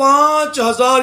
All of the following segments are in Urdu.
5000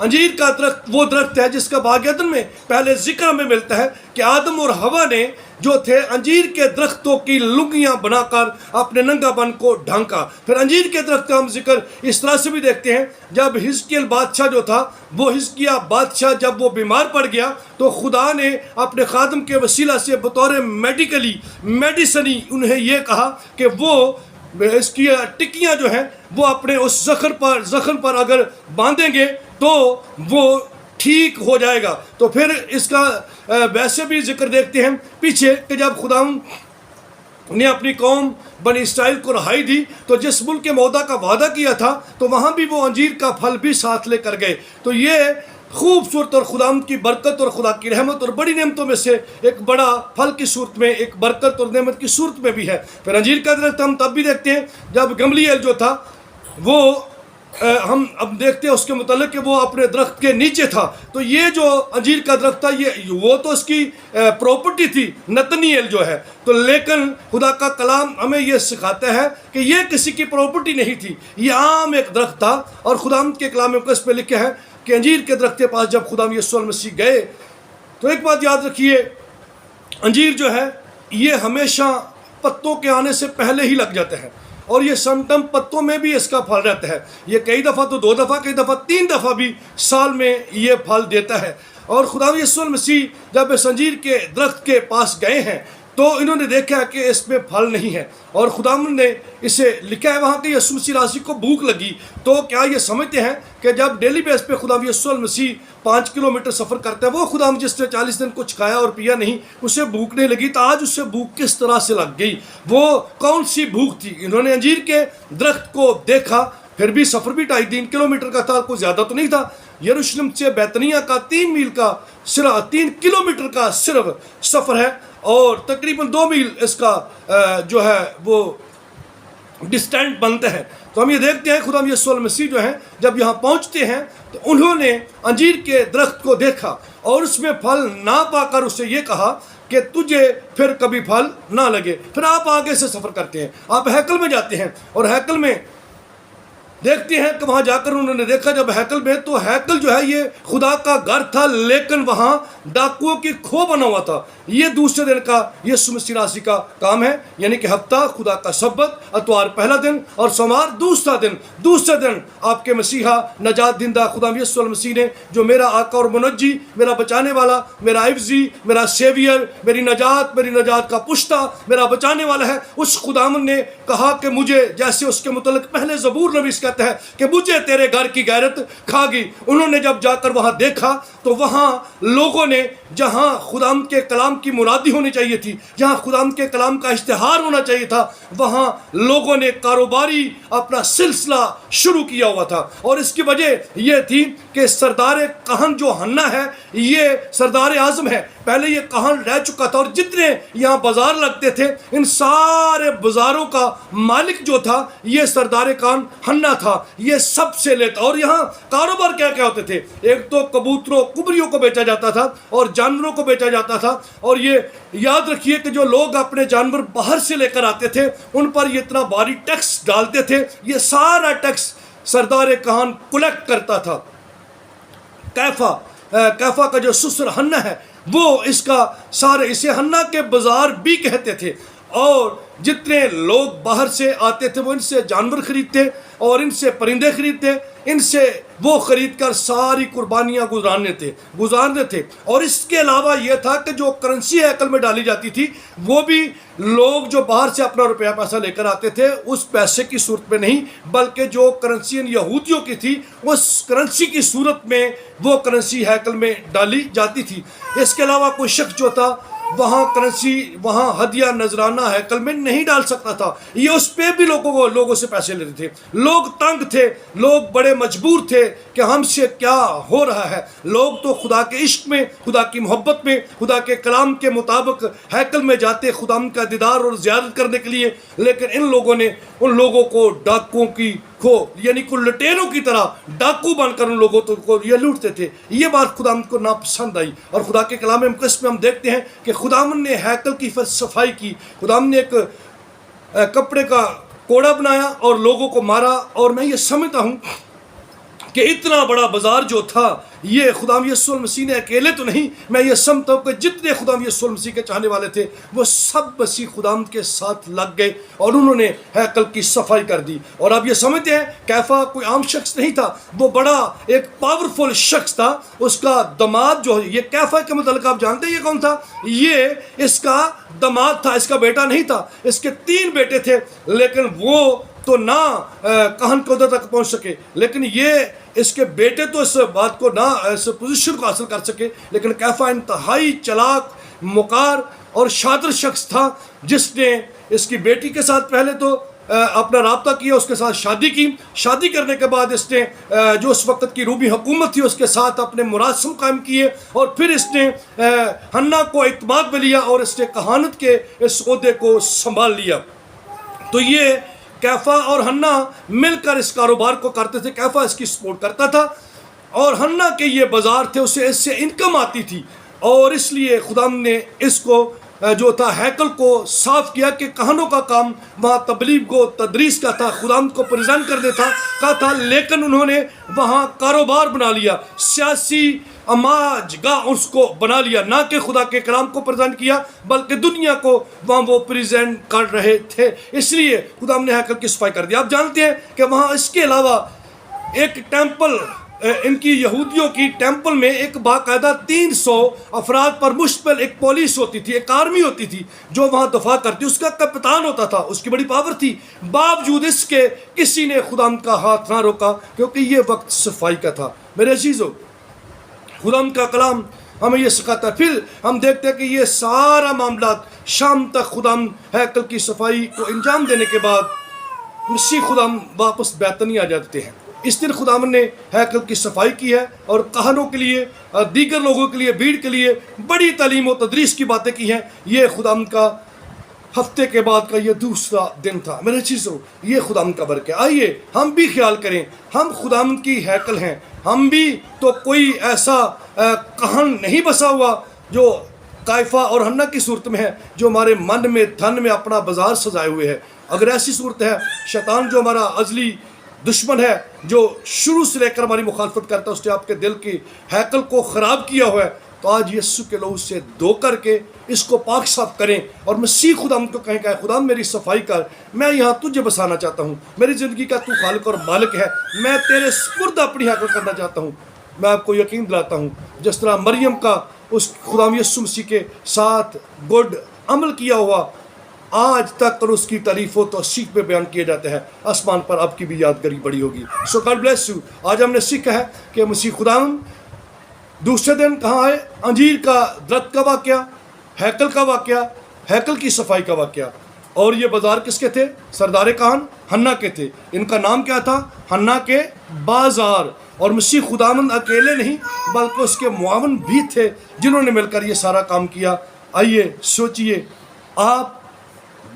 انجیر کا درخت وہ درخت ہے جس کا باغ عدن میں پہلے ذکر ہمیں ملتا ہے کہ آدم اور حوا نے جو تھے انجیر کے درختوں کی لنگیاں بنا کر اپنے ننگا بن کو ڈھانکا۔ پھر انجیر کے درخت کا ہم ذکر اس طرح سے بھی دیکھتے ہیں، جب حزقیل بادشاہ جو تھا، وہ حزقیہ بادشاہ جب وہ بیمار پڑ گیا تو خدا نے اپنے خادم کے وسیلہ سے بطور میڈیسنی انہیں یہ کہا کہ وہ اس کی ٹکیاں جو ہیں وہ اپنے اس زخم پر اگر باندھیں گے تو وہ ٹھیک ہو جائے گا۔ تو پھر اس کا ویسے بھی ذکر دیکھتے ہیں پیچھے کہ جب خدا نے اپنی قوم بنی اسرائیل کو رہائی دی تو جس ملک کے موعدہ کا وعدہ کیا تھا تو وہاں بھی وہ انجیر کا پھل بھی ساتھ لے کر گئے۔ تو یہ خوبصورت اور خدا کی برکت اور خدا کی رحمت اور بڑی نعمتوں میں سے ایک بڑا پھل کی صورت میں، ایک برکت اور نعمت کی صورت میں بھی ہے۔ پھر انجیر کا درخت ہم تب بھی دیکھتے ہیں جب گملیل جو تھا وہ ہم اب دیکھتے ہیں اس کے متعلق کہ وہ اپنے درخت کے نیچے تھا۔ تو یہ جو انجیر کا درخت تھا وہ تو اس کی پراپرٹی تھی، نتنیل جو ہے، تو لیکن خدا کا کلام ہمیں یہ سکھاتا ہے کہ یہ کسی کی پراپرٹی نہیں تھی، یہ عام ایک درخت تھا۔ اور خدا کے کلام مقدس پہ لکھا ہے کہ انجیر کے درخت کے پاس جب خدا یسوع المسیح گئے تو ایک بات یاد رکھیے، انجیر جو ہے یہ ہمیشہ پتوں کے آنے سے پہلے ہی لگ جاتے ہیں، اور یہ سمٹم پتوں میں بھی اس کا پھل رہتا ہے۔ یہ کئی دفعہ تو 2 دفعہ، کئی دفعہ 3 دفعہ بھی سال میں یہ پھل دیتا ہے۔ اور خدا یسوع المسیح جب اس انجیر کے درخت کے پاس گئے ہیں تو انہوں نے دیکھا کہ اس میں پھل نہیں ہے، اور خداوند نے اسے لکھا ہے وہاں کہ یسوع مسیح راسی کو بھوک لگی۔ تو کیا یہ سمجھتے ہیں کہ جب ڈیلی بیس پہ خدا یسوع المسیح 5 کلومیٹر سفر کرتا ہے، وہ خدا جس نے 40 دن کچھ کھایا اور پیا نہیں، اسے بھوک نہیں لگی، تو آج اسے بھوک کس طرح سے لگ گئی؟ وہ کون سی بھوک تھی؟ انہوں نے انجیر کے درخت کو دیکھا، پھر بھی سفر بھی 2.5-3 کلومیٹر کا تھا، کوئی زیادہ تو نہیں تھا۔ یروشلم سے بیتنیہ کا 3 میل کا صرف 3 کلومیٹر کا صرف سفر ہے، اور تقریباً 2 میل اس کا جو ہے وہ ڈسٹینٹ بنتا ہے۔ تو ہم یہ دیکھتے ہیں خدا یسوع المسیح جو ہیں جب یہاں پہنچتے ہیں تو انہوں نے انجیر کے درخت کو دیکھا اور اس میں پھل نہ پا کر اسے یہ کہا کہ تجھے پھر کبھی پھل نہ لگے۔ پھر آپ آگے سے سفر کرتے ہیں، آپ ہیکل میں جاتے ہیں، اور ہیکل میں دیکھتے ہیں کہ وہاں جا کر انہوں نے دیکھا جب ہیکل میں، تو ہیکل جو ہے یہ خدا کا گھر تھا، لیکن وہاں ڈاکوؤں کی کھو بنا ہوا تھا۔ یہ دوسرے دن کا یسوع مسیح راسی کا کام ہے، یعنی کہ ہفتہ خدا کا سبت، اتوار پہلا دن اور سوموار دوسرا دن۔ دوسرے دن آپ کے مسیحا نجات دہندہ خدا یسوع المسیح نے، جو میرا آقا اور منجی، میرا بچانے والا، میرا حفظی، میرا سیویئر، میری نجات کا پشتہ، میرا بچانے والا ہے، اس خداوند نے کہا کہ مجھے، جیسے اس کے متعلق پہلے زبور نویس کہتا ہے کہ مجھے تیرے گھر کی غیرت کھا گئی۔ انہوں نے جب جا کر وہاں دیکھا تو وہاں لوگوں نے، جہاں خدا کے کلام کی منادی ہونی چاہیے تھی، جہاں خدا کے کلام کا اشتہار ہونا چاہیے تھا، وہاں لوگوں نے کاروباری اپنا سلسلہ شروع کیا ہوا تھا۔ اور اس کی وجہ یہ تھی کہ سردار کہن جو حنا ہے، یہ سردار اعظم ہے، پہلے یہ کہن رہ چکا تھا، اور جتنے یہاں بازار لگتے تھے ان سارے بازاروں کا مالک جو تھا یہ سردار کہن حنا تھا، یہ سب سے لیتا۔ اور یہاں کاروبار کیا کیا ہوتے تھے؟ ایک تو کبوتروں کبریوں کو بیچا جاتا تھا اور جانوروں کو بیچا جاتا تھا، اور یہ یاد رکھیے کہ جو لوگ اپنے جانور باہر سے لے کر آتے تھے ان پر یہ اتنا بھاری ٹیکس ڈالتے تھے، یہ سارا ٹیکس سردار کہن کلیکٹ کرتا تھا۔ کیفا کا جو سسر حنا ہے وہ اس کا سارے، اسے حنا کے بازار بھی کہتے تھے، اور جتنے لوگ باہر سے آتے تھے وہ ان سے جانور خریدتے اور ان سے پرندے خریدتے، ان سے وہ خرید کر ساری قربانیاں گزارنے تھے۔ اور اس کے علاوہ یہ تھا کہ جو کرنسی ہیکل میں ڈالی جاتی تھی وہ بھی لوگ جو باہر سے اپنا روپیہ پیسہ لے کر آتے تھے اس پیسے کی صورت میں نہیں، بلکہ جو کرنسی ان یہودیوں کی تھی اس کرنسی کی صورت میں وہ کرنسی ہیکل میں ڈالی جاتی تھی۔ اس کے علاوہ کوئی شخص جو تھا وہاں کرنسی، وہاں ہدیہ نذرانہ ہیکل میں نہیں ڈال سکتا تھا، یہ اس پہ بھی لوگوں سے پیسے لیتے تھے۔ لوگ تنگ تھے، لوگ بڑے مجبور تھے کہ ہم سے کیا ہو رہا ہے۔ لوگ تو خدا کے عشق میں، خدا کی محبت میں، خدا کے کلام کے مطابق ہیکل میں جاتے خدا کا دیدار اور زیارت کرنے کے لیے، لیکن ان لوگوں نے ان لوگوں کو ڈاکوؤں کی کھو، یعنی کہ لٹیروں کی طرح ڈاکو بن کر ان لوگوں کو یہ لوٹتے تھے۔ یہ بات خدا کو ناپسند آئی، اور خدا کے کلام مقدس میں ہم دیکھتے ہیں کہ خداوند نے ہیکل کی صفائی کی، خداوند نے ایک کپڑے کا کوڑا بنایا اور لوگوں کو مارا۔ اور میں یہ سمجھتا ہوں کہ اتنا بڑا بازار جو تھا یہ خداوند یسوع مسیح نے اکیلے تو نہیں، میں یہ سمجھتا ہوں کہ جتنے خداوند یسوع مسیح کے چاہنے والے تھے وہ سب مسیح خداوند کے ساتھ لگ گئے اور انہوں نے ہیکل کی صفائی کر دی۔ اور آپ یہ سمجھتے ہیں کیفا کوئی عام شخص نہیں تھا، وہ بڑا ایک پاورفل شخص تھا۔ اس کا دماد جو یہ کیفا کے متعلق آپ جانتے ہیں یہ کون تھا؟ یہ اس کا دماد تھا، اس کا بیٹا نہیں تھا۔ اس کے 3 بیٹے تھے لیکن وہ تو نہ کہن کے عہدے تک پہنچ سکے، لیکن یہ اس کے بیٹے تو اس بات کو نہ اس پوزیشن کو حاصل کر سکے۔ لیکن کیفا انتہائی چلاک، مکار اور شاطر شخص تھا جس نے اس کی بیٹی کے ساتھ پہلے تو اپنا رابطہ کیا، اس کے ساتھ شادی کی۔ شادی کرنے کے بعد اس نے جو اس وقت کی رومی حکومت تھی اس کے ساتھ اپنے مراسم قائم کیے، اور پھر اس نے حنا کو اعتماد میں لیا اور اس نے کہانت کے اس عہدے کو سنبھال لیا۔ تو یہ کیفا اور حنا مل کر اس کاروبار کو کرتے تھے۔ کیفا اس کی سپورٹ کرتا تھا اور حنا کے یہ بازار تھے، اسے اس سے انکم آتی تھی، اور اس لیے خداوند نے اس کو جو تھا ہیکل کو صاف کیا کہ کہانوں کا کام وہاں تبلیغ کو تدریس کا تھا، خداوند کو پریزنٹ کرنے کا تھا، لیکن انہوں نے وہاں کاروبار بنا لیا، سیاسی اماج گاہ اس کو بنا لیا، نہ کہ خدا کے کلام کو پریزنٹ کیا بلکہ دنیا کو وہاں وہ پریزنٹ کر رہے تھے۔ اس لیے خدا نے ہیکل کی صفائی کر دیا۔ آپ جانتے ہیں کہ وہاں اس کے علاوہ ایک ٹیمپل، ان کی یہودیوں کی ٹیمپل میں ایک باقاعدہ 300 افراد پر مشتمل ایک پولیس ہوتی تھی، ایک آرمی ہوتی تھی جو وہاں دفاع کرتی، اس کا کپتان ہوتا تھا، اس کی بڑی پاور تھی۔ باوجود اس کے کسی نے خدا کا ہاتھ نہ روکا کیونکہ یہ وقت صفائی کا تھا۔ میرے عزیزو، خدا کا کلام ہمیں یہ سکھاتا ہے۔ پھر ہم دیکھتے ہیں کہ یہ سارا معاملات شام تک خدا ہیکل کی صفائی کو انجام دینے کے بعد مسیح خدا واپس بیتنی آ جاتے ہیں۔ اس دن خدا نے ہیکل کی صفائی کی ہے اور کہانوں کے لیے، دیگر لوگوں کے لیے، بھیڑ کے لیے بڑی تعلیم و تدریس کی باتیں کی ہیں۔ یہ خدا کا ہفتے کے بعد کا یہ دوسرا دن تھا۔ میرے چیزوں، یہ خدا کا برکت ہے۔ آئیے ہم بھی خیال کریں، ہم خدا کی ہیکل ہیں، ہم بھی تو کوئی ایسا کہن نہیں بسا ہوا جو کیفا اور حنا کی صورت میں ہے، جو ہمارے من میں، دھن میں اپنا بازار سجائے ہوئے ہے۔ اگر ایسی صورت ہے، شیطان جو ہمارا ازلی دشمن ہے، جو شروع سے لے کر ہماری مخالفت کرتا ہے، اس نے آپ کے دل کی ہیکل کو خراب کیا ہوا ہے، تو آج یسوع کے لہو سے دھو کر کے اس کو پاک صاف کریں اور مسیح خدا کو کہیں کہ خدا میری صفائی کر، میں یہاں تجھے بسانا چاہتا ہوں، میری زندگی کا تو خالق اور مالک ہے، میں تیرے سپرد اپنی ہیکل کرنا چاہتا ہوں۔ میں آپ کو یقین دلاتا ہوں جس طرح مریم کا اس خدا یسوع مسیح کے ساتھ گڈ عمل کیا ہوا آج تک اور اس کی تعریف و توصیف میں بیان کیا جاتا ہے، آسمان پر آپ کی بھی یادگاری بڑی ہوگی۔ So God bless you. آج ہم نے سیکھا ہے کہ مسیح خدا دوسرے دن کہاں آئے، انجیر کا درخت کا واقعہ، ہیکل کا واقعہ، ہیکل کی صفائی کا واقعہ، اور یہ بازار کس کے تھے؟ سردار کہن حنا کے تھے۔ ان کا نام کیا تھا؟ حنا کے بازار۔ اور مسیح خداوند اکیلے نہیں بلکہ اس کے معاون بھی تھے جنہوں نے مل کر یہ سارا کام کیا۔ آئیے سوچئے، آپ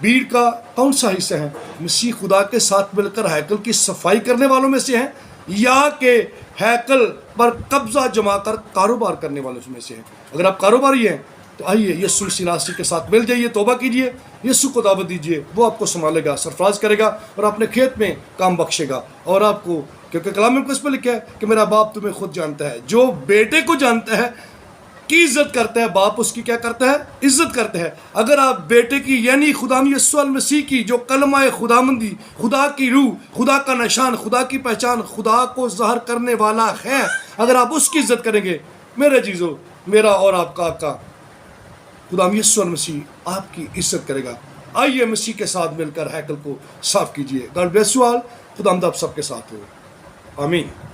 بھیڑ کا کون سا حصہ ہیں؟ مسیح خدا کے ساتھ مل کر ہیکل کی صفائی کرنے والوں میں سے ہیں، یا کہ ہیکل پر قبضہ جما کر کاروبار کرنے والوں میں سے ہیں؟ اگر آپ کاروباری ہیں تو آئیے یسوع مسیح ناصری کے ساتھ مل جائیے، توبہ کیجیے، یسوع کو دعوت دیجیے، وہ آپ کو سنبھالے گا، سرفراز کرے گا اور اپنے کھیت میں کام بخشے گا۔ اور آپ کو، کیونکہ کلام میں کس پہ لکھا ہے کہ میرا باپ تمہیں خود جانتا ہے، جو بیٹے کو جانتا ہے کی عزت کرتا ہے، باپ اس کی کیا کرتا ہے؟ عزت کرتا ہے۔ اگر آپ بیٹے کی یعنی خدا یسوع المسیح کی جو کلمہ خداوندی، خدا کی روح، خدا کا نشان، خدا کی پہچان، خدا کو ظاہر کرنے والا ہے، اگر آپ اس کی عزت کریں گے، میرے عزیزو، میرا اور آپ کا آقا خدا یسوع المسیح آپ کی عزت کرے گا۔ آئیے مسیح کے ساتھ مل کر ہیکل کو صاف کیجیے۔ God bless you all. خدا آپ سب کے ساتھ ہو، آمین۔